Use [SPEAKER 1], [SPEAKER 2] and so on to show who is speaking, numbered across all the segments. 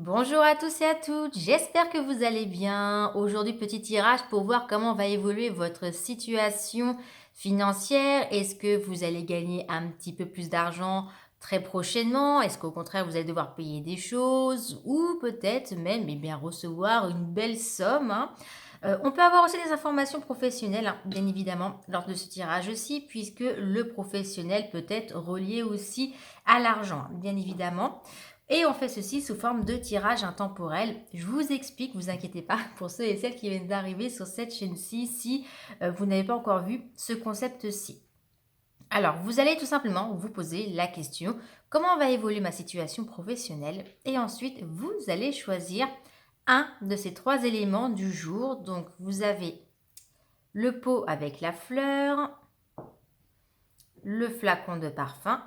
[SPEAKER 1] Bonjour à tous et à toutes, j'espère que vous allez bien. Aujourd'hui, petit tirage pour voir comment va évoluer votre situation financière. Est-ce que vous allez gagner un petit peu plus d'argent très prochainement? Est-ce qu'au contraire, vous allez devoir payer des choses ou peut-être même bien, recevoir une belle somme, hein. On peut avoir aussi des informations professionnelles, hein, bien évidemment, lors de ce tirage aussi, puisque le professionnel peut être relié aussi à l'argent, hein, bien évidemment. Et on fait ceci sous forme de tirage intemporel. Je vous explique, vous inquiétez pas, pour ceux et celles qui viennent d'arriver sur cette chaîne-ci, si vous n'avez pas encore vu ce concept-ci. Alors, vous allez tout simplement vous poser la question, comment va évoluer ma situation professionnelle? Et ensuite, vous allez choisir un de ces trois éléments du jour. Donc, vous avez le pot avec la fleur, le flacon de parfum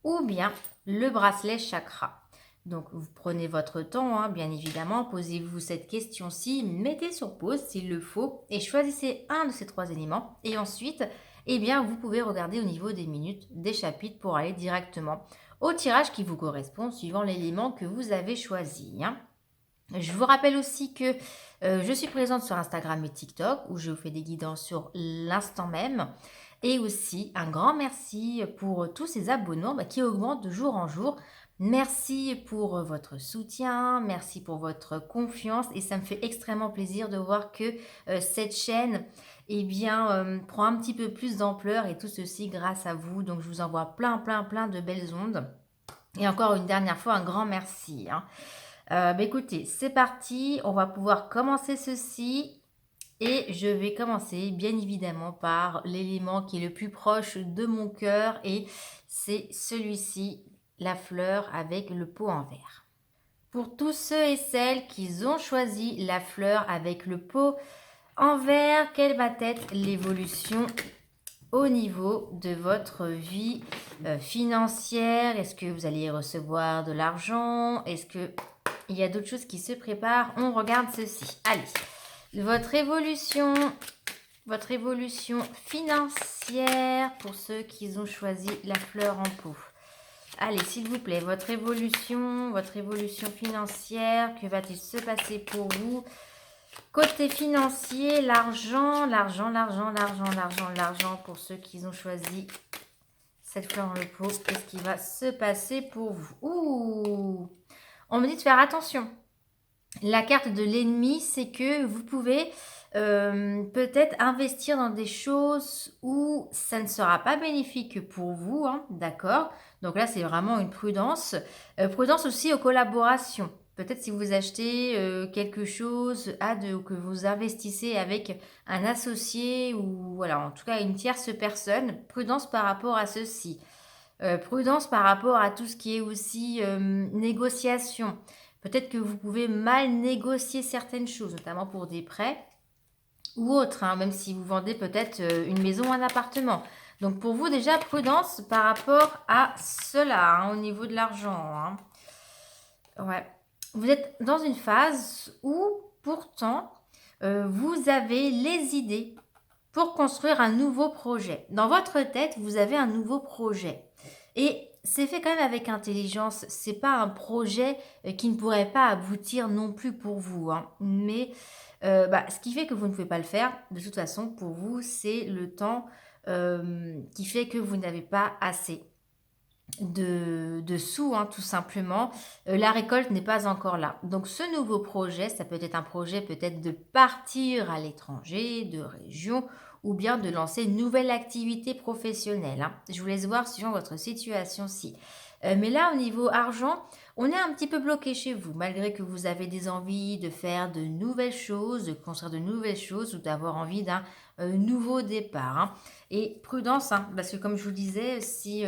[SPEAKER 1] ou bien le bracelet chakra. Donc, vous prenez votre temps, hein, bien évidemment, posez-vous cette question-ci, mettez sur pause s'il le faut et choisissez un de ces trois éléments. Et ensuite, vous pouvez regarder au niveau des minutes, des chapitres pour aller directement au tirage qui vous correspond suivant l'élément que vous avez choisi, hein. Je vous rappelle aussi que je suis présente sur Instagram et TikTok où je vous fais des guidances sur l'instant même. Et aussi un grand merci pour tous ces abonnements qui augmentent de jour en jour. Merci pour votre soutien, merci pour votre confiance et ça me fait extrêmement plaisir de voir que cette chaîne prend un petit peu plus d'ampleur et tout ceci grâce à vous. Donc je vous envoie plein de belles ondes. Et encore une dernière fois, un grand merci, hein. Écoutez, c'est parti, on va pouvoir commencer ceci et je vais commencer bien évidemment par l'élément qui est le plus proche de mon cœur et c'est celui-ci, la fleur avec le pot en verre. Pour tous ceux et celles qui ont choisi la fleur avec le pot en verre, quelle va être l'évolution au niveau de votre vie financière? Est-ce que vous allez recevoir de l'argent? Est-ce que il y a d'autres choses qui se préparent? On regarde ceci. Allez, votre évolution financière pour ceux qui ont choisi la fleur en pot. Allez, s'il vous plaît, votre évolution financière, que va-t-il se passer pour vous? Côté financier, l'argent pour ceux qui ont choisi cette fleur en le pot. Qu'est-ce qui va se passer pour vous? Ouh! On me dit de faire attention. La carte de l'ennemi, c'est que vous pouvez peut-être investir dans des choses où ça ne sera pas bénéfique pour vous, hein, d'accord? Donc là, c'est vraiment une prudence. Prudence aussi aux collaborations. Peut-être si vous achetez quelque chose à deux ou que vous investissez avec un associé ou voilà, en tout cas une tierce personne, prudence par rapport à ceci. Prudence par rapport à tout ce qui est aussi négociation. Peut-être que vous pouvez mal négocier certaines choses, notamment pour des prêts ou autres, hein, même si vous vendez peut-être une maison ou un appartement. Donc pour vous, déjà, prudence par rapport à cela, hein, au niveau de l'argent, hein. Ouais. Vous êtes dans une phase où, pourtant, vous avez les idées pour construire un nouveau projet. Dans votre tête, vous avez un nouveau projet. Et c'est fait quand même avec intelligence. C'est pas un projet qui ne pourrait pas aboutir non plus pour vous, hein. Mais ce qui fait que vous ne pouvez pas le faire, de toute façon, pour vous, c'est le temps qui fait que vous n'avez pas assez de sous, hein, tout simplement. La récolte n'est pas encore là. Donc ce nouveau projet, ça peut être un projet peut-être de partir à l'étranger, de région, ou bien de lancer une nouvelle activité professionnelle, hein. Je vous laisse voir suivant votre situation-ci. Mais là, au niveau argent, on est un petit peu bloqué chez vous, malgré que vous avez des envies de faire de nouvelles choses, de construire de nouvelles choses ou d'avoir envie d'un nouveau départ, hein. Et prudence, hein, parce que comme je vous disais, si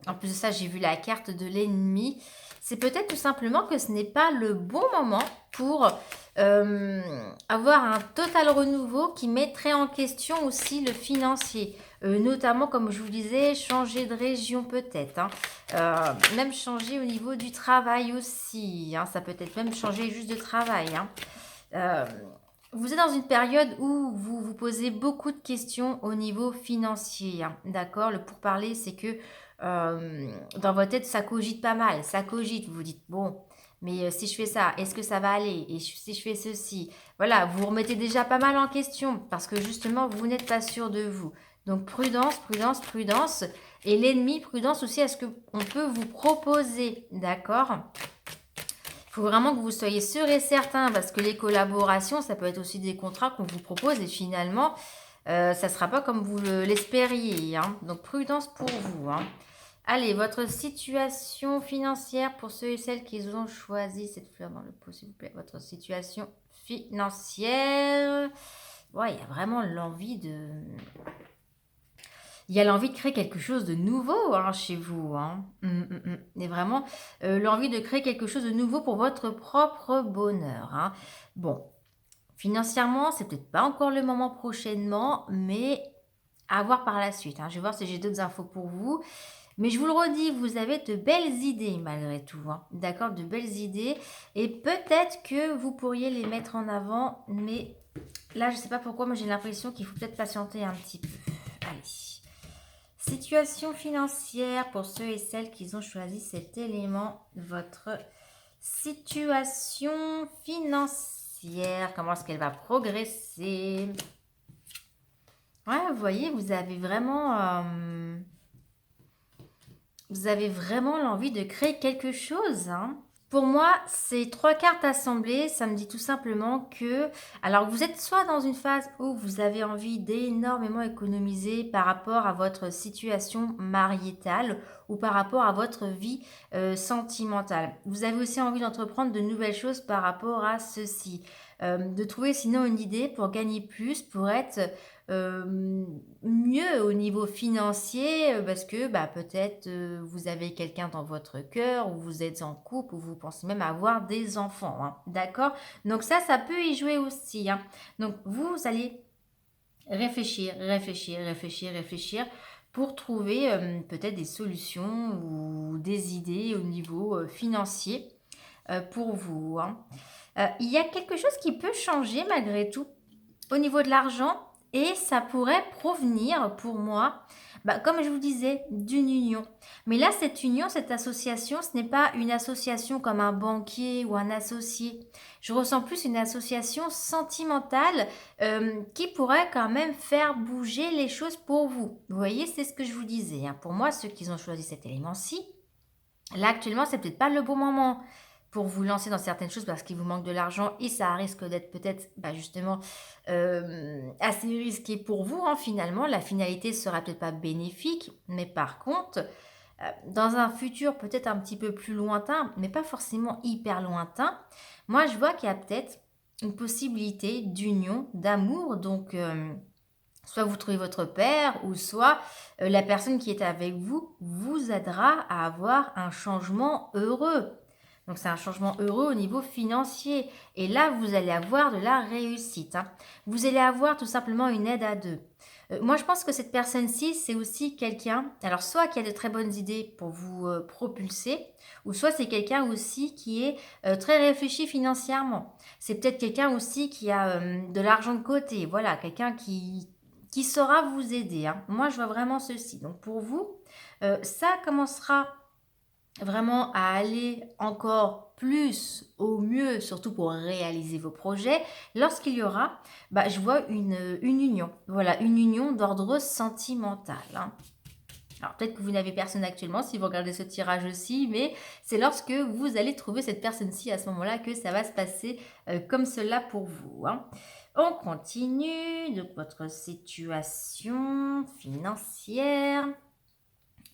[SPEAKER 1] en plus de ça, j'ai vu la carte de l'ennemi. C'est peut-être tout simplement que ce n'est pas le bon moment pour avoir un total renouveau qui mettrait en question aussi le financier. Notamment, comme je vous disais, changer de région peut-être, hein. Même changer au niveau du travail aussi, hein. Ça peut être même changer juste de travail, hein. Euh, Vous êtes dans une période où vous vous posez beaucoup de questions au niveau financier, hein, d'accord? Le pourparler, c'est que Dans votre tête, ça cogite pas mal, ça cogite. Vous vous dites, bon, mais si je fais ça, est-ce que ça va aller? Et si je fais ceci? Voilà, vous vous remettez déjà pas mal en question parce que justement, vous n'êtes pas sûr de vous. Donc, prudence, prudence, prudence. Et l'ennemi, prudence aussi à ce qu'on peut vous proposer, d'accord? Il faut vraiment que vous soyez sûr et certain parce que les collaborations, ça peut être aussi des contrats qu'on vous propose et finalement, ça ne sera pas comme vous l'espériez, hein. Donc, prudence pour vous, hein. Allez, votre situation financière pour ceux et celles qui ont choisi cette fleur dans le pot, s'il vous plaît. Votre situation financière. Ouais, il y a vraiment l'envie de... Il y a l'envie de créer quelque chose de nouveau, hein, chez vous, hein. Et vraiment, l'envie de créer quelque chose de nouveau pour votre propre bonheur, hein. Bon, financièrement, c'est peut-être pas encore le moment prochainement, mais à voir par la suite, hein. Je vais voir si j'ai d'autres infos pour vous. Mais je vous le redis, vous avez de belles idées malgré tout, hein. D'accord, de belles idées. Et peut-être que vous pourriez les mettre en avant, mais là, je ne sais pas pourquoi, moi j'ai l'impression qu'il faut peut-être patienter un petit peu. Allez. Situation financière pour ceux et celles qui ont choisi cet élément. Votre situation financière, comment est-ce qu'elle va progresser? Ouais, vous voyez, vous avez vraiment l'envie de créer quelque chose, hein. Pour moi, ces trois cartes assemblées, ça me dit tout simplement que, alors vous êtes soit dans une phase où vous avez envie d'énormément économiser par rapport à votre situation mariétale ou par rapport à votre vie sentimentale. Vous avez aussi envie d'entreprendre de nouvelles choses par rapport à ceci. De trouver sinon une idée pour gagner plus, pour être mieux au niveau financier parce que bah, peut-être vous avez quelqu'un dans votre cœur ou vous êtes en couple ou vous pensez même avoir des enfants, hein, d'accord? Donc ça peut y jouer aussi, hein. Donc vous allez réfléchir, réfléchir, réfléchir, réfléchir pour trouver peut-être des solutions ou des idées au niveau financier pour vous, hein. Il y a quelque chose qui peut changer malgré tout au niveau de l'argent et ça pourrait provenir pour moi, bah, comme je vous disais, d'une union. Mais là, cette union, cette association, ce n'est pas une association comme un banquier ou un associé. Je ressens plus une association sentimentale qui pourrait quand même faire bouger les choses pour vous. Vous voyez, c'est ce que je vous disais, hein. Pour moi, ceux qui ont choisi cet élément-ci, là, actuellement, c'est peut-être pas le bon moment pour vous lancer dans certaines choses parce qu'il vous manque de l'argent et ça risque d'être peut-être bah, justement assez risqué pour vous, hein, finalement. La finalité sera peut-être pas bénéfique, mais par contre, dans un futur peut-être un petit peu plus lointain, mais pas forcément hyper lointain, moi je vois qu'il y a peut-être une possibilité d'union, d'amour, donc soit vous trouvez votre père, ou soit la personne qui est avec vous vous aidera à avoir un changement heureux. Donc c'est un changement heureux au niveau financier. Et là, vous allez avoir de la réussite, hein. Vous allez avoir tout simplement une aide à deux. Moi, je pense que cette personne-ci, c'est aussi quelqu'un, alors soit qui a de très bonnes idées pour vous propulser, ou soit c'est quelqu'un aussi qui est très réfléchi financièrement. C'est peut-être quelqu'un aussi qui a de l'argent de côté. Voilà, quelqu'un qui saura vous aider, hein. Moi, je vois vraiment ceci. Donc pour vous, ça commencera vraiment à aller encore plus au mieux, surtout pour réaliser vos projets, lorsqu'il y aura, bah, je vois une union. Voilà, une union d'ordre sentimental, hein. Alors peut-être que vous n'avez personne actuellement si vous regardez ce tirage aussi, mais c'est lorsque vous allez trouver cette personne-ci à ce moment-là que ça va se passer comme cela pour vous, hein. On continue. Donc votre situation financière.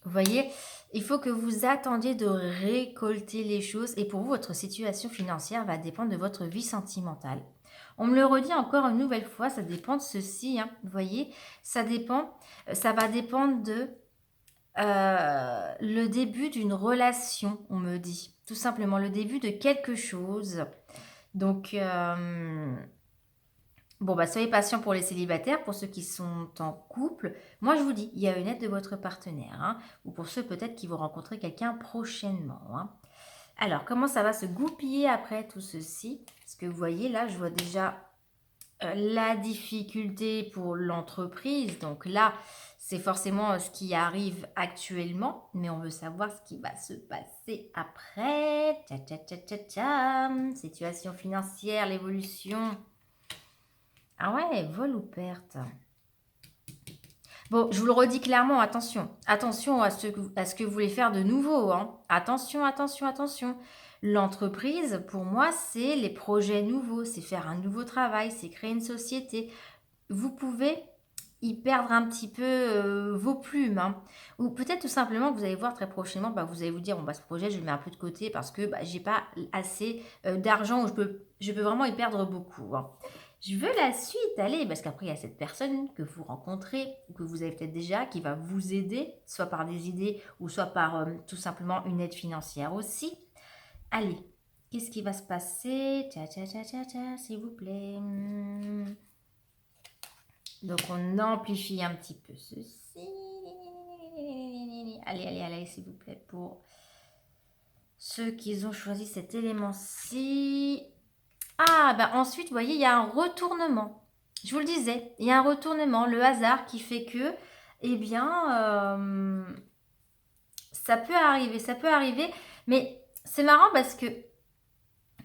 [SPEAKER 1] Vous voyez, il faut que vous attendiez de récolter les choses et pour vous, votre situation financière va dépendre de votre vie sentimentale. On me le redit encore une nouvelle fois, ça dépend de ceci, hein. Vous voyez, ça va dépendre de le début d'une relation, on me dit. Tout simplement, le début de quelque chose. Donc, bon, bah, soyez patient pour les célibataires, pour ceux qui sont en couple. Moi, je vous dis, il y a une aide de votre partenaire, hein, ou pour ceux peut-être qui vont rencontrer quelqu'un prochainement, hein. Alors, comment ça va se goupiller après tout ceci? Parce que vous voyez, là, je vois déjà la difficulté pour l'entreprise. Donc là, c'est forcément ce qui arrive actuellement, mais on veut savoir ce qui va se passer après. Tcha tcha tcha tcha tcha. Situation financière, l'évolution. Ah ouais, vol ou perte. Bon, je vous le redis clairement, attention. Attention à ce que vous voulez faire de nouveau, hein. Attention, attention, attention. L'entreprise, pour moi, c'est les projets nouveaux, c'est faire un nouveau travail, c'est créer une société. Vous pouvez y perdre un petit peu vos plumes, hein. Ou peut-être tout simplement, vous allez voir très prochainement, bah, vous allez vous dire, bon, bah, ce projet, je le mets un peu de côté parce que bah, j'ai pas assez d'argent où je peux vraiment y perdre beaucoup, hein. Je veux la suite, allez, parce qu'après, il y a cette personne que vous rencontrez, ou que vous avez peut-être déjà, qui va vous aider, soit par des idées, ou soit par tout simplement une aide financière aussi. Allez, qu'est-ce qui va se passer? Tcha, tcha, tcha, tcha, tcha, s'il vous plaît. Donc, on amplifie un petit peu ceci. Allez, allez, allez, s'il vous plaît, pour ceux qui ont choisi cet élément-ci. Ah, bah ensuite, vous voyez, il y a un retournement. Je vous le disais, il y a un retournement, le hasard qui fait que, eh bien, ça peut arriver, mais c'est marrant parce que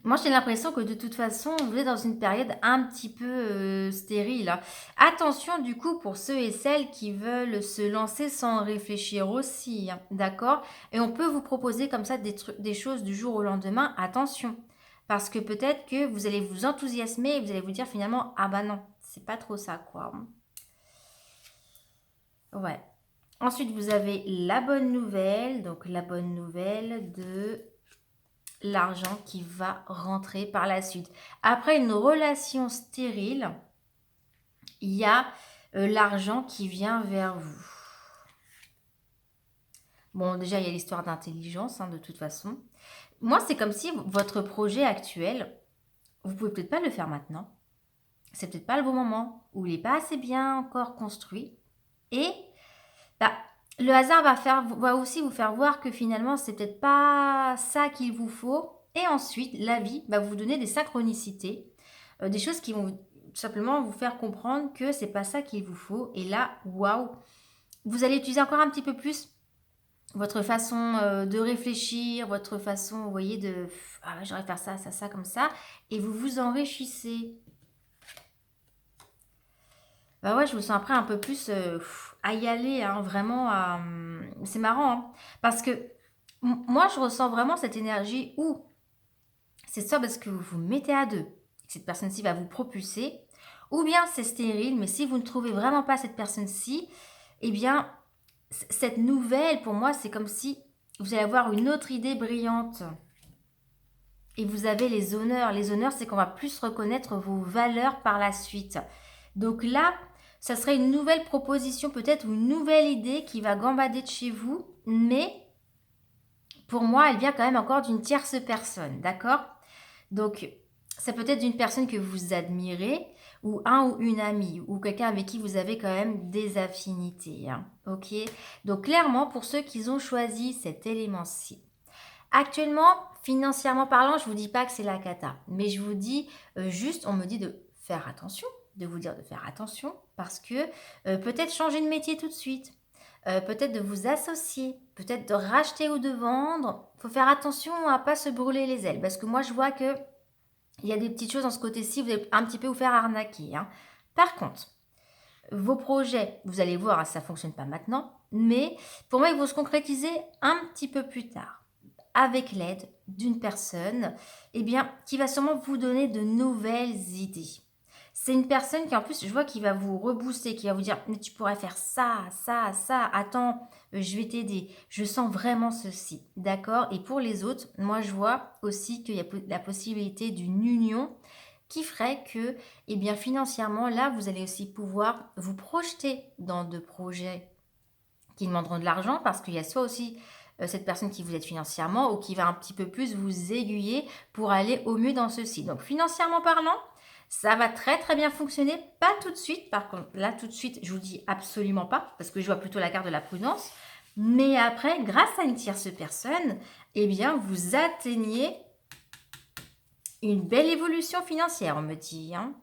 [SPEAKER 1] moi, j'ai l'impression que de toute façon, vous êtes dans une période un petit peu stérile, hein. Attention du coup pour ceux et celles qui veulent se lancer sans réfléchir aussi, hein, d'accord? Et on peut vous proposer comme ça des choses du jour au lendemain. Attention, parce que peut-être que vous allez vous enthousiasmer et vous allez vous dire finalement, ah bah non, c'est pas trop ça quoi. Ouais. Ensuite, vous avez la bonne nouvelle, donc la bonne nouvelle de l'argent qui va rentrer par la suite. Après une relation stérile, il y a l'argent qui vient vers vous. Bon, déjà, il y a l'histoire d'intelligence, hein, de toute façon. Moi, c'est comme si votre projet actuel, vous pouvez peut-être pas le faire maintenant. C'est peut-être pas le bon moment, ou il n'est pas assez bien encore construit. Et bah, le hasard va aussi vous faire voir que finalement, c'est peut-être pas ça qu'il vous faut. Et ensuite, la vie va vous donner des synchronicités, des choses qui vont tout simplement vous faire comprendre que c'est pas ça qu'il vous faut. Et là, waouh, vous allez utiliser encore un petit peu plus votre façon de réfléchir, votre façon, vous voyez, de ah, j'aurais faire ça, ça, ça, comme ça, et vous vous enrichissez. Bah ouais, je me sens après un peu plus à y aller, hein, vraiment. C'est marrant, hein, parce que moi, je ressens vraiment cette énergie où c'est ça parce que vous vous mettez à deux. Cette personne-ci va vous propulser. Ou bien c'est stérile, mais si vous ne trouvez vraiment pas cette personne-ci, eh bien, cette nouvelle, pour moi, c'est comme si vous allez avoir une autre idée brillante. Et vous avez les honneurs. Les honneurs, c'est qu'on va plus reconnaître vos valeurs par la suite. Donc là, ça serait une nouvelle proposition, peut-être, ou une nouvelle idée qui va gambader de chez vous, mais pour moi, elle vient quand même encore d'une tierce personne, d'accord? Donc, c'est peut-être d'une personne que vous admirez, ou un ou une amie, ou quelqu'un avec qui vous avez quand même des affinités, hein, ok? Donc, clairement, pour ceux qui ont choisi cet élément-ci, actuellement, financièrement parlant, je ne vous dis pas que c'est la cata, mais je vous dis juste, on me dit de faire attention, de vous dire de faire attention, parce que peut-être changer de métier tout de suite, peut-être de vous associer, peut-être de racheter ou de vendre. Il faut faire attention à ne pas se brûler les ailes, parce que moi, je vois que il y a des petites choses dans ce côté-ci, vous allez un petit peu vous faire arnaquer, hein. Par contre, vos projets, vous allez voir, hein, ça ne fonctionne pas maintenant, mais pour moi, ils vont se concrétiser un petit peu plus tard, avec l'aide d'une personne, eh bien, qui va sûrement vous donner de nouvelles idées. C'est une personne qui, en plus, je vois qui va vous rebooster, qui va vous dire, mais tu pourrais faire ça, ça, ça, attends, je vais t'aider. Je sens vraiment ceci, d'accord? Et pour les autres, moi, je vois aussi qu'il y a la possibilité d'une union qui ferait que, eh bien, financièrement, là, vous allez aussi pouvoir vous projeter dans de projets qui demanderont de l'argent parce qu'il y a soit aussi cette personne qui vous aide financièrement ou qui va un petit peu plus vous aiguiller pour aller au mieux dans ceci. Donc financièrement parlant, ça va très très bien fonctionner, pas tout de suite. Par contre, là tout de suite, je vous dis absolument pas parce que je vois plutôt la carte de la prudence. Mais après, grâce à une tierce personne, eh bien, vous atteignez une belle évolution financière, on me dit, hein.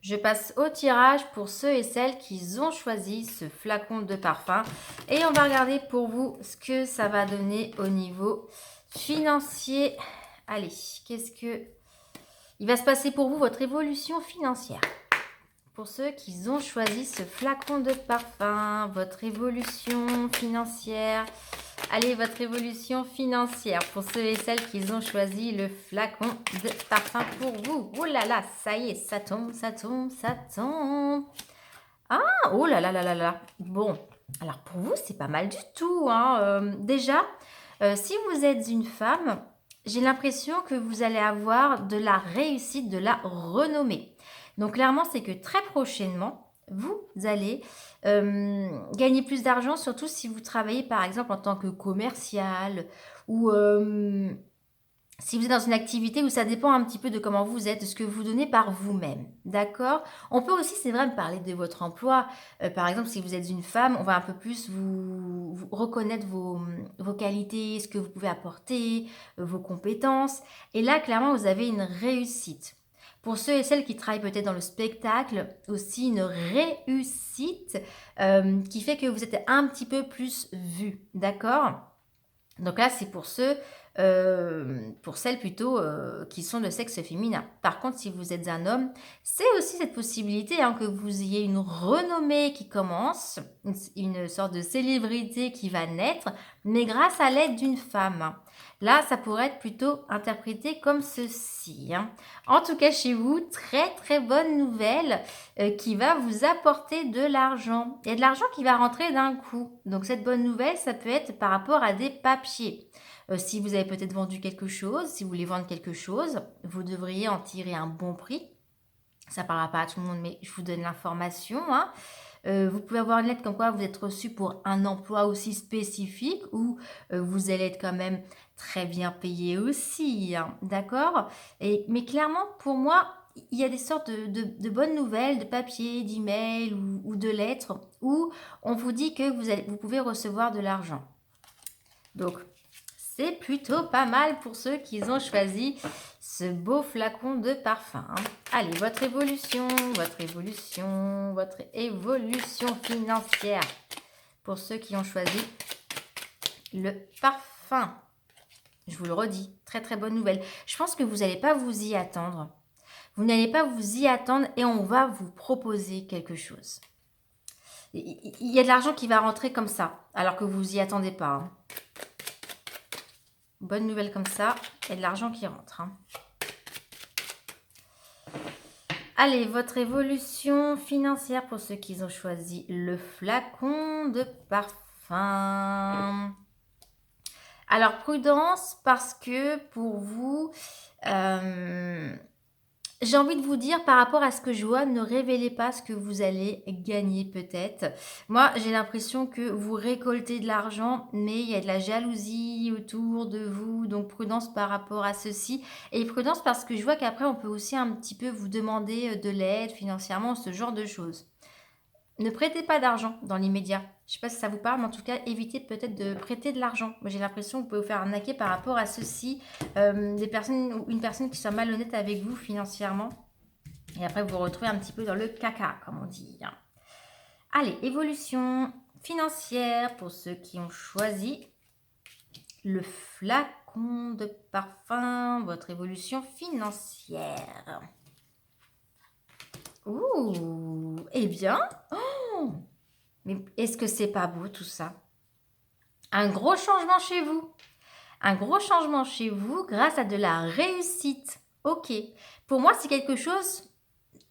[SPEAKER 1] Je passe au tirage pour ceux et celles qui ont choisi ce flacon de parfum. Et on va regarder pour vous ce que ça va donner au niveau financier. Allez, qu'est-ce que... Il va se passer pour vous, votre évolution financière. Pour ceux qui ont choisi ce flacon de parfum, votre évolution financière. Allez, votre évolution financière pour ceux et celles qui ont choisi le flacon de parfum pour vous. Oh là là, ça y est, ça tombe, ça tombe, ça tombe. Ah, oh là là là là là. Bon, alors pour vous, c'est pas mal du tout, hein. Déjà, si vous êtes une femme, j'ai l'impression que vous allez avoir de la réussite, de la renommée. Donc clairement, c'est que très prochainement, vous allez gagner plus d'argent, surtout si vous travaillez par exemple en tant que commercial ou si vous êtes dans une activité où ça dépend un petit peu de comment vous êtes, de ce que vous donnez par vous-même, d'accord? On peut aussi, c'est vrai, me parler de votre emploi. Par exemple, si vous êtes une femme, on va un peu plus vous reconnaître vos qualités, ce que vous pouvez apporter, vos compétences. Et là, clairement, vous avez une réussite. Pour ceux et celles qui travaillent peut-être dans le spectacle, aussi une réussite qui fait que vous êtes un petit peu plus vu, d'accord? Donc là, c'est pour celles plutôt qui sont de sexe féminin. Par contre, si vous êtes un homme, c'est aussi cette possibilité hein, que vous ayez une renommée qui commence, une sorte de célébrité qui va naître, mais grâce à l'aide d'une femme. Là, ça pourrait être plutôt interprété comme ceci, hein. En tout cas, chez vous, très très bonne nouvelle qui va vous apporter de l'argent. Il y a de l'argent qui va rentrer d'un coup. Donc cette bonne nouvelle, ça peut être par rapport à des papiers. Si vous avez peut-être vendu quelque chose, si vous voulez vendre quelque chose, vous devriez en tirer un bon prix. Ça ne parlera pas à tout le monde, mais je vous donne l'information, hein. Vous pouvez avoir une lettre comme quoi vous êtes reçu pour un emploi aussi spécifique où vous allez être quand même très bien payé aussi, hein, d'accord? Mais clairement, pour moi, il y a des sortes de bonnes nouvelles, de papier, d'emails ou de lettres où on vous dit que vous pouvez recevoir de l'argent. Donc, c'est plutôt pas mal pour ceux qui ont choisi ce beau flacon de parfum, hein. Allez, votre évolution financière pour ceux qui ont choisi le parfum. Je vous le redis, très très bonne nouvelle. Je pense que vous n'allez pas vous y attendre. Vous n'allez pas vous y attendre et on va vous proposer quelque chose. Il y a de l'argent qui va rentrer comme ça, alors que vous vous y attendez pas, hein. Bonne nouvelle comme ça, il y a de l'argent qui rentre, hein. Allez, votre évolution financière pour ceux qui ont choisi le flacon de parfum. Alors, prudence parce que pour vous, j'ai envie de vous dire par rapport à ce que je vois, ne révélez pas ce que vous allez gagner peut-être. Moi, j'ai l'impression que vous récoltez de l'argent, mais il y a de la jalousie autour de vous, donc prudence par rapport à ceci. Et prudence parce que je vois qu'après, on peut aussi un petit peu vous demander de l'aide financièrement, ce genre de choses. Ne prêtez pas d'argent dans l'immédiat. Je ne sais pas si ça vous parle, mais en tout cas, évitez peut-être de prêter de l'argent. Moi, j'ai l'impression que vous pouvez vous faire arnaquer par rapport à ceci. Une personne qui soit malhonnête avec vous financièrement. Et après, vous vous retrouvez un petit peu dans le caca, comme on dit, hein. Allez, évolution financière pour ceux qui ont choisi le flacon de parfum, votre évolution financière. Ouh, eh bien, oh, mais est-ce que c'est pas beau tout ça? Un gros changement chez vous. Un gros changement chez vous grâce à de la réussite. Ok. Pour moi, c'est quelque chose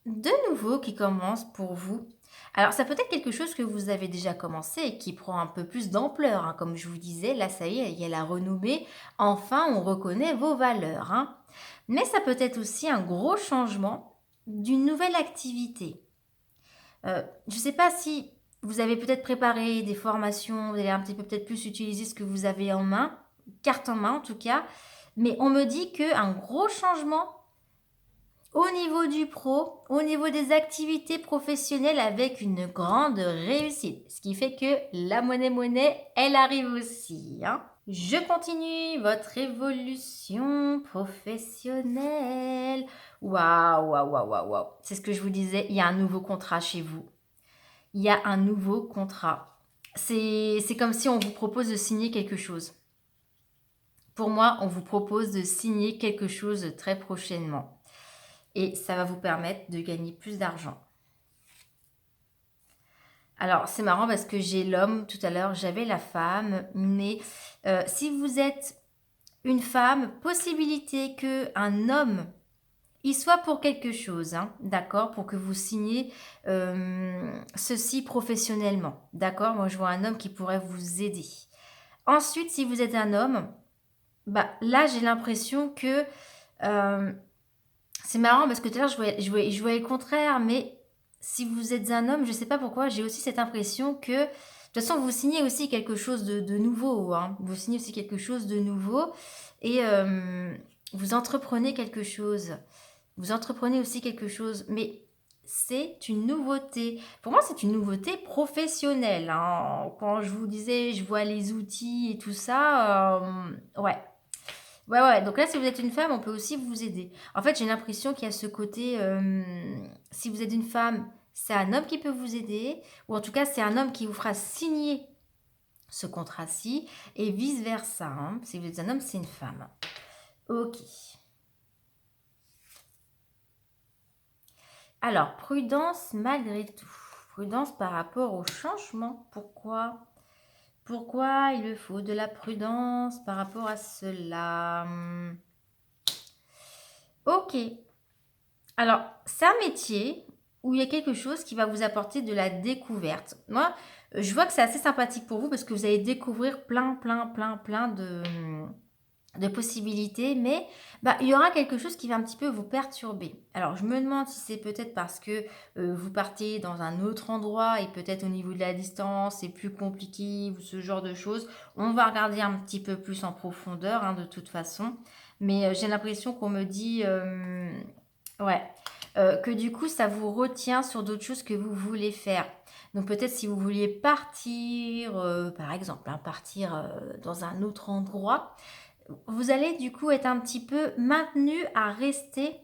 [SPEAKER 1] de nouveau qui commence pour vous. Alors, ça peut être quelque chose que vous avez déjà commencé et qui prend un peu plus d'ampleur, hein. Comme je vous disais, là, ça y est, il y a la renommée. Enfin, on reconnaît vos valeurs, hein. Mais ça peut être aussi un gros changement d'une nouvelle activité. Je ne sais pas si vous avez peut-être préparé des formations, vous allez un petit peu peut-être plus utiliser ce que vous avez en main, carte en main en tout cas, mais on me dit qu'un gros changement au niveau du pro, au niveau des activités professionnelles avec une grande réussite. Ce qui fait que la monnaie, elle arrive aussi, hein. Je continue votre évolution professionnelle. Waouh, waouh, waouh, waouh, waouh. C'est ce que je vous disais, il y a un nouveau contrat chez vous. Il y a un nouveau contrat. C'est comme si on vous propose de signer quelque chose. Pour moi, on vous propose de signer quelque chose très prochainement. Et ça va vous permettre de gagner plus d'argent. Alors, c'est marrant parce que j'ai l'homme tout à l'heure, j'avais la femme, mais si vous êtes une femme, possibilité que un homme, il soit pour quelque chose, hein, d'accord, pour que vous signiez ceci professionnellement, d'accord. Moi, je vois un homme qui pourrait vous aider. Ensuite, si vous êtes un homme, bah là, j'ai l'impression que euh, c'est marrant parce que tout à l'heure, je voyais le contraire, mais si vous êtes un homme, je ne sais pas pourquoi, j'ai aussi cette impression que, de toute façon, vous signez aussi quelque chose de nouveau, hein. Vous signez aussi quelque chose de nouveau et vous entreprenez quelque chose. Vous entreprenez aussi quelque chose, mais c'est une nouveauté. Pour moi, c'est une nouveauté professionnelle, hein. Quand je vous disais, je vois les outils et tout ça, ouais. Ouais, ouais, donc là, si vous êtes une femme, on peut aussi vous aider. En fait, j'ai l'impression qu'il y a ce côté, si vous êtes une femme, c'est un homme qui peut vous aider, ou en tout cas, c'est un homme qui vous fera signer ce contrat-ci, et vice-versa, hein. Si vous êtes un homme, c'est une femme. Ok. Alors, prudence malgré tout. Prudence par rapport au changement. Pourquoi? Pourquoi il me faut de la prudence par rapport à cela? Ok. Alors, c'est un métier où il y a quelque chose qui va vous apporter de la découverte. Moi, je vois que c'est assez sympathique pour vous parce que vous allez découvrir plein, plein, plein, plein de possibilités, mais bah, il y aura quelque chose qui va un petit peu vous perturber. Alors, je me demande si c'est peut-être parce que vous partez dans un autre endroit et peut-être au niveau de la distance, c'est plus compliqué ou ce genre de choses. On va regarder un petit peu plus en profondeur, hein, de toute façon. Mais j'ai l'impression qu'on me dit, ouais, que du coup, ça vous retient sur d'autres choses que vous voulez faire. Donc peut-être si vous vouliez partir, par exemple, hein, partir dans un autre endroit, vous allez du coup être un petit peu maintenu à rester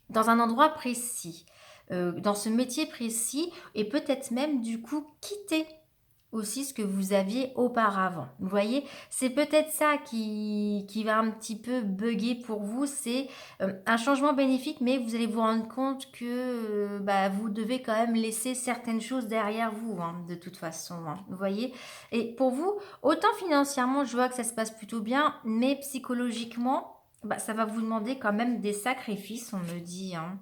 [SPEAKER 1] dans un endroit précis, dans ce métier précis et peut-être même du coup quitter aussi ce que vous aviez auparavant. Vous voyez, c'est peut-être ça qui va un petit peu bugger pour vous. C'est un changement bénéfique, mais vous allez vous rendre compte que bah, vous devez quand même laisser certaines choses derrière vous, hein, de toute façon, hein. Vous voyez. Et pour vous, autant financièrement, je vois que ça se passe plutôt bien, mais psychologiquement, bah, ça va vous demander quand même des sacrifices, on me dit, hein.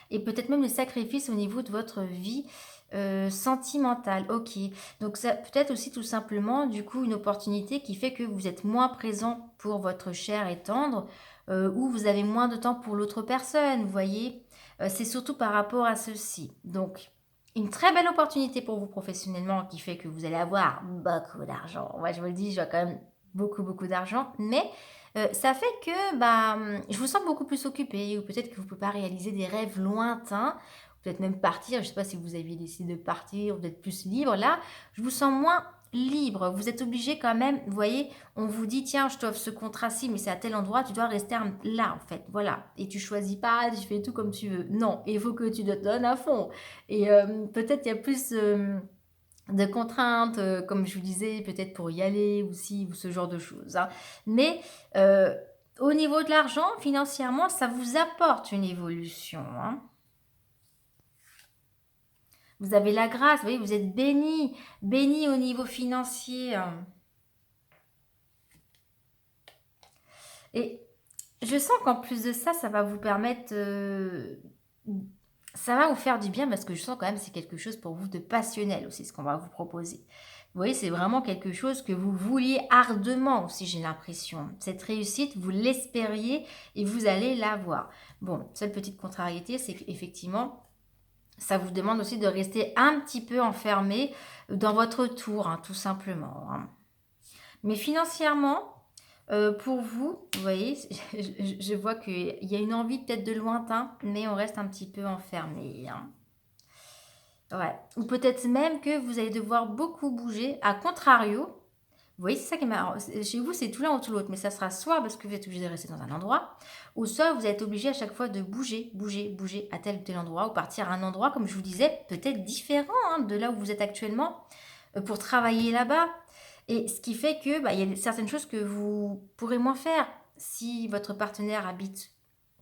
[SPEAKER 1] Et peut-être même des sacrifices au niveau de votre vie sentimentale. Ok. Donc ça peut-être aussi tout simplement du coup une opportunité qui fait que vous êtes moins présent pour votre cher et tendre ou vous avez moins de temps pour l'autre personne, vous voyez. C'est surtout par rapport à ceci. Donc une très belle opportunité pour vous professionnellement qui fait que vous allez avoir beaucoup d'argent. Moi je vous le dis, je vois quand même beaucoup beaucoup d'argent, mais ça fait que bah, je vous sens beaucoup plus occupée ou peut-être que vous ne pouvez pas réaliser des rêves lointains, peut-être même partir. Je ne sais pas si vous aviez décidé de partir ou d'être plus libre. Là, je vous sens moins libre. Vous êtes obligé quand même, vous voyez, on vous dit, tiens, je t'offre ce contrat-ci, mais c'est à tel endroit, tu dois rester là, en fait. Voilà. Et tu choisis pas, tu fais tout comme tu veux. Non, il faut que tu te donnes à fond. Et peut-être il y a plus de contraintes, comme je vous disais, peut-être pour y aller aussi, ou ce genre de choses, hein. Mais euh, au niveau de l'argent, financièrement, ça vous apporte une évolution, hein. Vous avez la grâce, vous voyez, vous êtes béni, béni au niveau financier, hein. Et je sens qu'en plus de ça, ça va vous permettre, ça va vous faire du bien parce que je sens quand même que c'est quelque chose pour vous de passionnel aussi, ce qu'on va vous proposer. Vous voyez, c'est vraiment quelque chose que vous vouliez ardemment aussi, j'ai l'impression. Cette réussite, vous l'espériez et vous allez l'avoir. Bon, seule petite contrariété, c'est qu'effectivement, ça vous demande aussi de rester un petit peu enfermé dans votre tour, hein, tout simplement, hein. Mais financièrement, pour vous, vous voyez, je vois qu'il y a une envie peut-être de lointain, mais on reste un petit peu enfermé, hein. Ouais. Ou peut-être même que vous allez devoir beaucoup bouger. À contrario, Vous voyez, c'est ça qui est marrant. Chez vous, c'est tout l'un ou tout l'autre, mais ça sera soit parce que vous êtes obligé de rester dans un endroit, ou soit vous êtes obligé à chaque fois de bouger, bouger, bouger à tel ou tel endroit, ou partir à un endroit, comme je vous disais, peut-être différent hein, de là où vous êtes actuellement, pour travailler là-bas. Et ce qui fait que bah, il y a certaines choses que vous pourrez moins faire si votre partenaire habite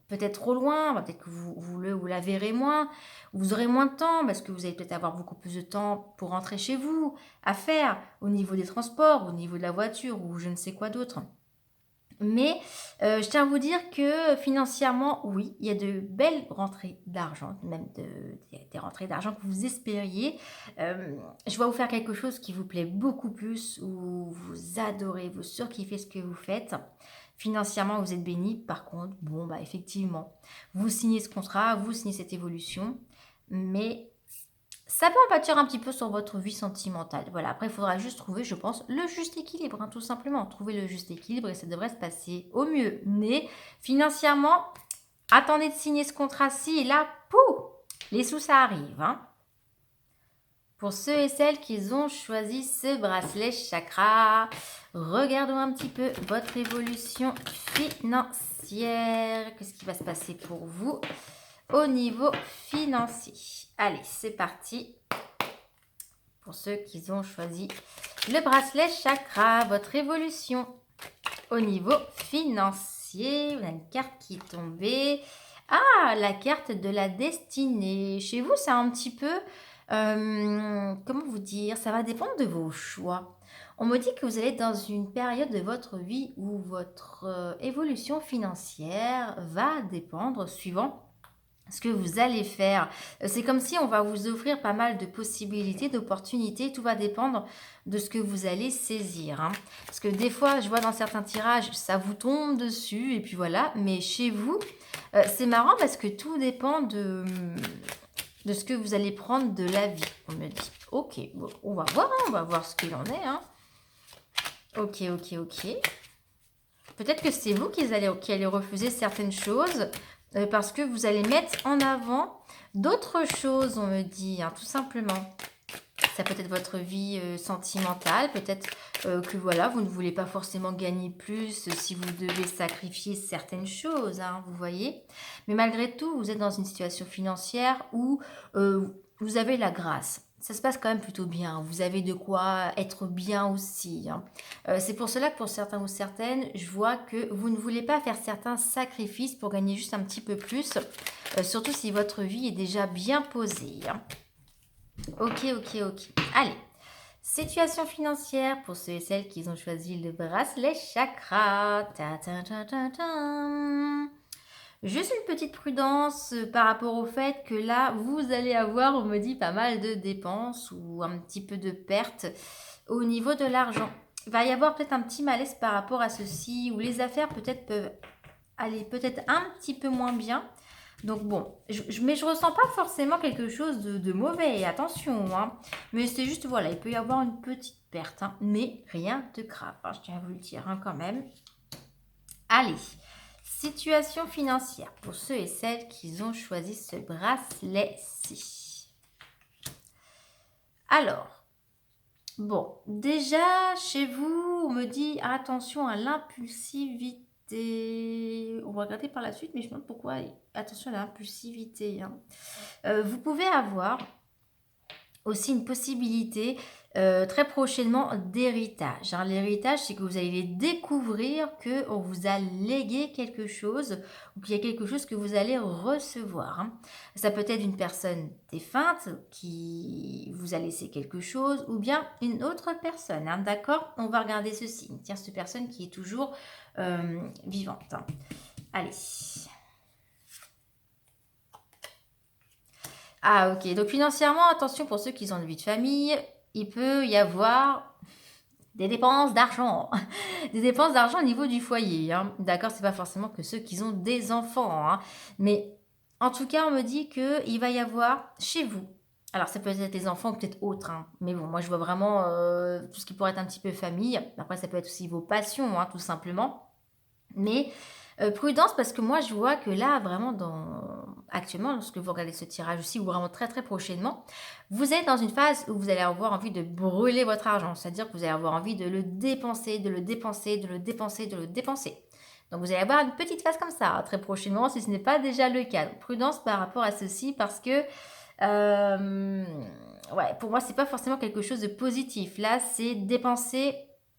[SPEAKER 1] peut-être trop loin, bah, peut-être que vous la verrez moins, vous aurez moins de temps parce que vous allez peut-être avoir beaucoup plus de temps pour rentrer chez vous, à faire au niveau des transports, au niveau de la voiture ou je ne sais quoi d'autre. Mais je tiens à vous dire que financièrement, oui, il y a de belles rentrées d'argent, même des rentrées d'argent que vous espériez. Je vais vous faire quelque chose qui vous plaît beaucoup plus, où vous adorez, vous surkiffez ce que vous faites. Financièrement, vous êtes béni. Par contre, bon, bah effectivement, vous signez ce contrat, vous signez cette évolution, mais ça peut en pâtir un petit peu sur votre vie sentimentale. Voilà, après, il faudra juste trouver, je pense, le juste équilibre, hein, tout simplement. Trouver le juste équilibre et ça devrait se passer au mieux. Mais financièrement, attendez de signer ce contrat-ci et là, pouf, les sous, ça arrive. Hein. Pour ceux et celles qui ont choisi ce bracelet chakra, regardons un petit peu votre évolution financière. Qu'est-ce qui va se passer pour vous au niveau financier? Allez, c'est parti. Pour ceux qui ont choisi le bracelet chakra, votre évolution au niveau financier. On a une carte qui est tombée. Ah, la carte de la destinée. Chez vous, c'est un petit peu, comment vous dire, ça va dépendre de vos choix. On me dit que vous allez être dans une période de votre vie où votre évolution financière va dépendre suivant ce que vous allez faire. C'est comme si on va vous offrir pas mal de possibilités, d'opportunités. Tout va dépendre de ce que vous allez saisir. Hein. Parce que des fois, je vois dans certains tirages, ça vous tombe dessus et puis voilà. Mais chez vous, c'est marrant parce que tout dépend de ce que vous allez prendre de la vie. On me dit, ok, bon, on va voir ce qu'il en est. Hein. Ok, ok, ok. Peut-être que c'est vous qui allez refuser certaines choses parce que vous allez mettre en avant d'autres choses, on me dit, hein, tout simplement. Ça peut être votre vie sentimentale, peut-être que voilà, vous ne voulez pas forcément gagner plus si vous devez sacrifier certaines choses, hein, vous voyez. Mais malgré tout, vous êtes dans une situation financière où vous avez la grâce. Ça se passe quand même plutôt bien. Vous avez de quoi être bien aussi. Hein. C'est pour cela que pour certains ou certaines, je vois que vous ne voulez pas faire certains sacrifices pour gagner juste un petit peu plus, surtout si votre vie est déjà bien posée. Hein. Ok, ok, ok. Allez, situation financière pour ceux et celles qui ont choisi le bracelet chakra. Ta, ta, ta, ta, ta. Juste une petite prudence par rapport au fait que là, vous allez avoir, on me dit, pas mal de dépenses ou un petit peu de pertes au niveau de l'argent. Il va y avoir peut-être un petit malaise par rapport à ceci, où les affaires peut-être peuvent aller peut-être un petit peu moins bien. Donc bon, mais je ressens pas forcément quelque chose de mauvais, attention, hein. Mais c'est juste, voilà, il peut y avoir une petite perte, hein, mais rien de grave, hein, je tiens à vous le dire hein, quand même. Allez, situation financière pour ceux et celles qui ont choisi ce bracelet-ci. Alors, bon, déjà, chez vous, on me dit attention à l'impulsivité. On va regarder par la suite, mais je me demande pourquoi. Attention à l'impulsivité. Hein. Vous pouvez avoir aussi une possibilité très prochainement d'héritage. Hein. L'héritage, c'est que vous allez découvrir qu'on vous a légué quelque chose ou qu'il y a quelque chose que vous allez recevoir. Hein. Ça peut être une personne défunte qui vous a laissé quelque chose ou bien une autre personne. Hein. D'accord? On va regarder ceci. Une tierce personne qui est toujours vivante. Hein. Allez. Ah ok, donc financièrement, attention pour ceux qui ont une vie de famille, il peut y avoir des dépenses d'argent. Des dépenses d'argent au niveau du foyer. Hein. D'accord, c'est pas forcément que ceux qui ont des enfants. Hein. Mais en tout cas, on me dit qu'il va y avoir chez vous. Alors ça peut être des enfants ou peut-être autres. Hein. Mais bon, moi je vois vraiment tout ce qui pourrait être un petit peu famille. Après, ça peut être aussi vos passions, hein, tout simplement. Mais prudence parce que moi je vois que là vraiment actuellement, lorsque vous regardez ce tirage aussi, ou vraiment très très prochainement, vous êtes dans une phase où vous allez avoir envie de brûler votre argent. C'est-à-dire que vous allez avoir envie de le dépenser, de le dépenser, de le dépenser, de le dépenser. Donc vous allez avoir une petite phase comme ça, hein, très prochainement, si ce n'est pas déjà le cas. Donc, prudence par rapport à ceci, parce que euh, ouais, pour moi, c'est pas forcément quelque chose de positif. Là, c'est dépenser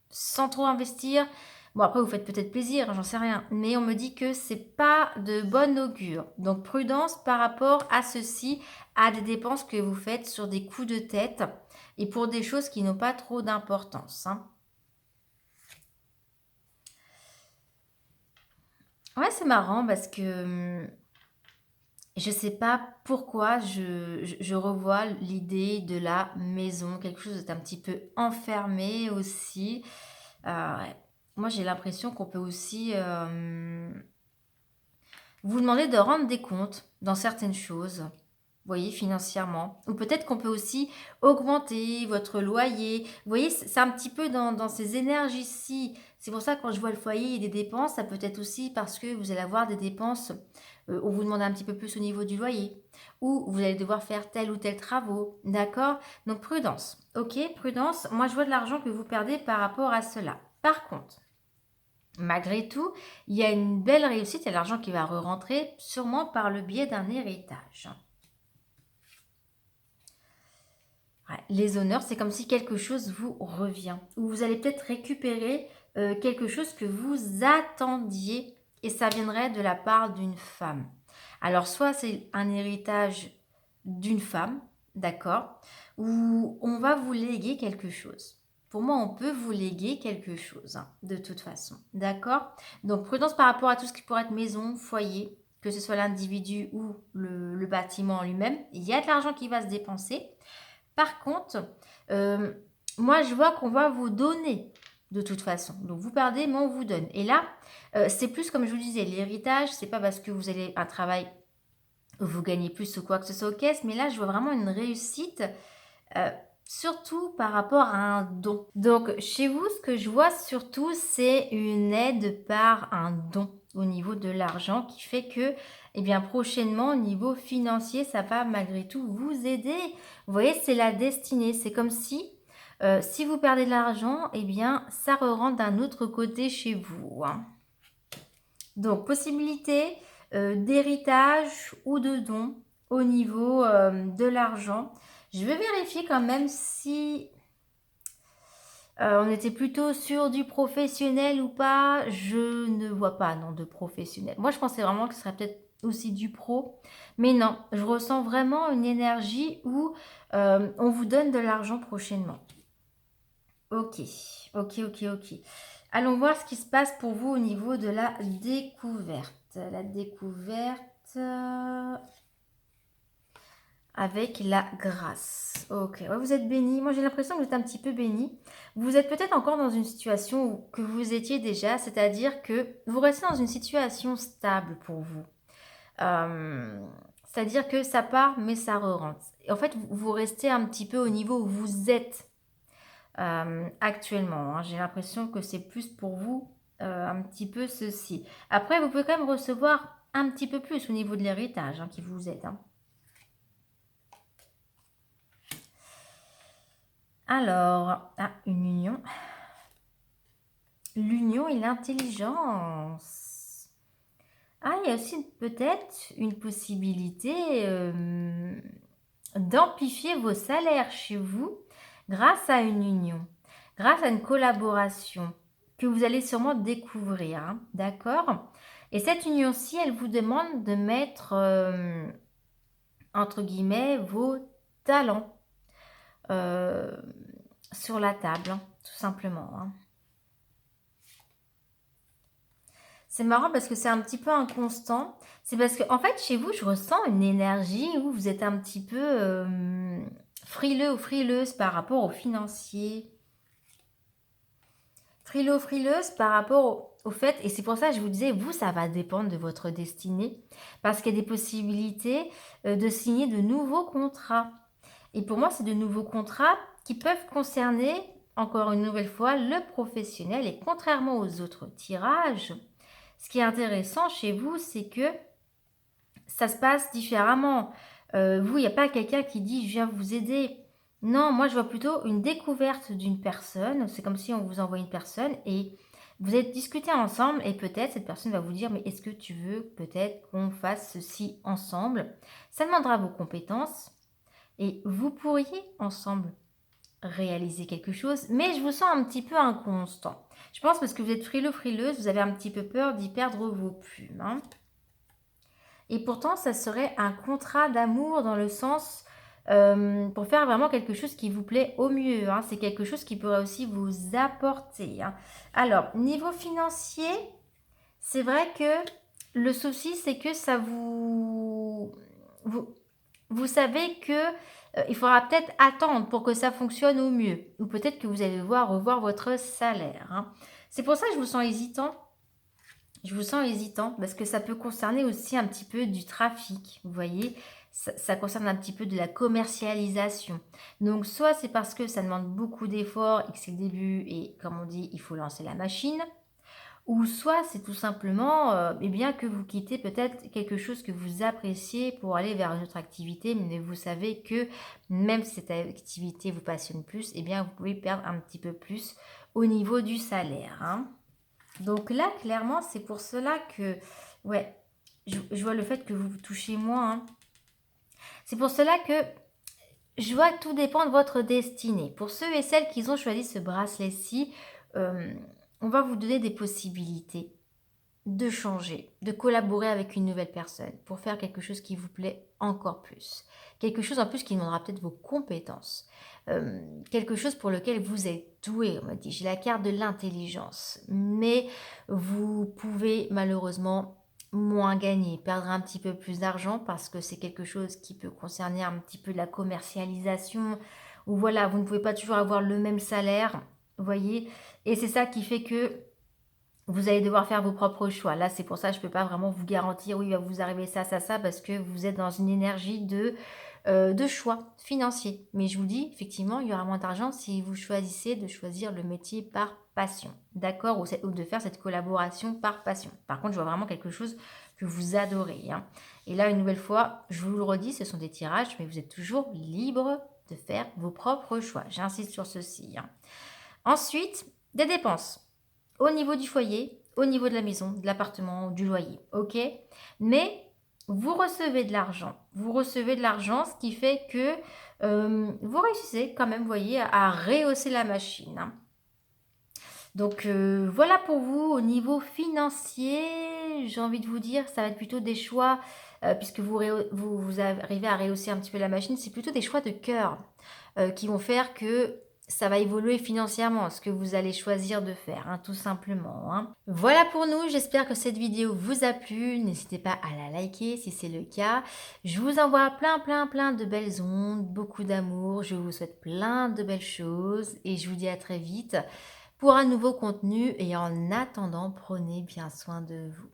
[SPEAKER 1] sans trop investir. Bon, après, vous faites peut-être plaisir, hein, j'en sais rien. Mais on me dit que c'est pas de bon augure. Donc, prudence par rapport à ceci, à des dépenses que vous faites sur des coups de tête et pour des choses qui n'ont pas trop d'importance, hein. Ouais, c'est marrant parce que je sais pas pourquoi je revois l'idée de la maison, quelque chose d'un petit peu enfermé aussi. Ouais. Moi, j'ai l'impression qu'on peut aussi vous demander de rendre des comptes dans certaines choses, vous voyez, financièrement. Ou peut-être qu'on peut aussi augmenter votre loyer. Vous voyez, c'est un petit peu dans ces énergies-ci. C'est pour ça que quand je vois le foyer et des dépenses, ça peut être aussi parce que vous allez avoir des dépenses où vous demandez un petit peu plus au niveau du loyer. Ou vous allez devoir faire tel ou tel travaux. D'accord? Donc prudence. Ok, prudence. Moi, je vois de l'argent que vous perdez par rapport à cela. Par contre, malgré tout, il y a une belle réussite, il y a l'argent qui va re-rentrer, sûrement par le biais d'un héritage. Ouais, les honneurs, c'est comme si quelque chose vous revient, ou vous allez peut-être récupérer quelque chose que vous attendiez, et ça viendrait de la part d'une femme. Alors, soit c'est un héritage d'une femme, d'accord, ou on va vous léguer quelque chose. Pour moi, on peut vous léguer quelque chose, hein, de toute façon, d'accord. Donc, prudence par rapport à tout ce qui pourrait être maison, foyer, que ce soit l'individu ou le bâtiment en lui-même. Il y a de l'argent qui va se dépenser. Par contre, euh, moi, je vois qu'on va vous donner de toute façon. Donc, vous perdez, mais on vous donne. Et là, c'est plus comme je vous disais, l'héritage, c'est pas parce que vous avez un travail où vous gagnez plus ou quoi que ce soit aux caisses, mais là, je vois vraiment une réussite, euh, surtout par rapport à un don. Donc, chez vous, ce que je vois surtout, c'est une aide par un don au niveau de l'argent qui fait que, eh bien, prochainement, au niveau financier, ça va malgré tout vous aider. Vous voyez, c'est la destinée. C'est comme si vous perdez de l'argent, eh bien, ça re rentre d'un autre côté chez vous, hein. Donc, possibilité d'héritage ou de don au niveau de l'argent. Je vais vérifier quand même si on était plutôt sur du professionnel ou pas. Je ne vois pas, non, de professionnel. Moi, je pensais vraiment que ce serait peut-être aussi du pro. Mais non, je ressens vraiment une énergie où on vous donne de l'argent prochainement. Ok, ok, ok, ok. Allons voir ce qui se passe pour vous au niveau de la découverte. La découverte avec la grâce. Ok, ouais, vous êtes béni. Moi, j'ai l'impression que vous êtes un petit peu béni. Vous êtes peut-être encore dans une situation que vous étiez déjà, c'est-à-dire que vous restez dans une situation stable pour vous. Euh, c'est-à-dire que ça part, mais ça re-rentre. En fait, vous restez un petit peu au niveau où vous êtes actuellement, hein. J'ai l'impression que c'est plus pour vous un petit peu ceci. Après, vous pouvez quand même recevoir un petit peu plus au niveau de l'héritage, hein, qui vous aide, hein. Alors, une union. L'union et l'intelligence. Ah, il y a aussi peut-être une possibilité d'amplifier vos salaires chez vous grâce à une union, grâce à une collaboration que vous allez sûrement découvrir, hein, d'accord? Et cette union-ci, elle vous demande de mettre, entre guillemets, vos talents euh, sur la table, hein, tout simplement, hein. C'est marrant parce que c'est un petit peu inconstant. C'est parce que, en fait, chez vous, je ressens une énergie où vous êtes un petit peu frileux ou frileuse par rapport au financier. Frileux ou frileuse par rapport au fait, et c'est pour ça que je vous disais, vous, ça va dépendre de votre destinée, parce qu'il y a des possibilités de signer de nouveaux contrats. Et pour moi, c'est de nouveaux contrats qui peuvent concerner, encore une nouvelle fois, le professionnel. Et contrairement aux autres tirages, ce qui est intéressant chez vous, c'est que ça se passe différemment. Vous, il y a pas quelqu'un qui dit: «Je viens vous aider». Non, moi, je vois plutôt une découverte d'une personne. C'est comme si on vous envoie une personne et vous êtes discuté ensemble et peut-être cette personne va vous dire: «Mais est-ce que tu veux peut-être qu'on fasse ceci ensemble?» Ça demandera vos compétences et vous pourriez ensemble réaliser quelque chose, mais je vous sens un petit peu inconstant. Je pense parce que vous êtes frileux, frileuse, vous avez un petit peu peur d'y perdre vos plumes, hein. Et pourtant, ça serait un contrat d'amour dans le sens, pour faire vraiment quelque chose qui vous plaît au mieux, hein. C'est quelque chose qui pourrait aussi vous apporter, hein. Alors, niveau financier, c'est vrai que le souci, c'est que ça vous vous savez que, il faudra peut-être attendre pour que ça fonctionne au mieux ou peut-être que vous allez devoir revoir votre salaire, hein. C'est pour ça que je vous sens hésitant parce que ça peut concerner aussi un petit peu du trafic, vous voyez? Ça concerne un petit peu de la commercialisation. Donc soit c'est parce que ça demande beaucoup d'efforts et que c'est le début et comme on dit, il faut lancer la machine, ou soit c'est tout simplement, eh bien que vous quittez peut-être quelque chose que vous appréciez pour aller vers une autre activité, mais vous savez que même si cette activité vous passionne plus, eh bien vous pouvez perdre un petit peu plus au niveau du salaire, hein. Donc là, clairement, c'est pour cela que, ouais, je vois le fait que vous vous touchez moins, hein. C'est pour cela que je vois que tout dépend de votre destinée. Pour ceux et celles qui ont choisi ce bracelet-ci, euh, on va vous donner des possibilités de changer, de collaborer avec une nouvelle personne pour faire quelque chose qui vous plaît encore plus. Quelque chose en plus qui demandera peut-être vos compétences. Quelque chose pour lequel vous êtes doué, on m'a dit. J'ai la carte de l'intelligence. Mais vous pouvez malheureusement moins gagner, perdre un petit peu plus d'argent parce que c'est quelque chose qui peut concerner un petit peu de la commercialisation. Ou voilà, vous ne pouvez pas toujours avoir le même salaire, vous voyez. Et c'est ça qui fait que vous allez devoir faire vos propres choix. Là, c'est pour ça que je ne peux pas vraiment vous garantir: «Oui, il va vous arriver ça, ça, ça», parce que vous êtes dans une énergie de choix financiers. Mais je vous dis, effectivement, il y aura moins d'argent si vous choisissez de choisir le métier par passion, d'accord? Ou de faire cette collaboration par passion. Par contre, je vois vraiment quelque chose que vous adorez, hein. Et là, une nouvelle fois, je vous le redis, ce sont des tirages, mais vous êtes toujours libre de faire vos propres choix. J'insiste sur ceci, hein. Ensuite, des dépenses. Au niveau du foyer, au niveau de la maison, de l'appartement, du loyer, OK? Mais vous recevez de l'argent. Vous recevez de l'argent, ce qui fait que, vous réussissez quand même, vous voyez, à rehausser la machine, hein. Donc, voilà pour vous. Au niveau financier, j'ai envie de vous dire, ça va être plutôt des choix, puisque vous arrivez à rehausser un petit peu la machine, c'est plutôt des choix de cœur, qui vont faire que ça va évoluer financièrement, ce que vous allez choisir de faire, hein, tout simplement, hein. Voilà pour nous, j'espère que cette vidéo vous a plu. N'hésitez pas à la liker si c'est le cas. Je vous envoie plein, plein, plein de belles ondes, beaucoup d'amour. Je vous souhaite plein de belles choses et je vous dis à très vite pour un nouveau contenu et en attendant, prenez bien soin de vous.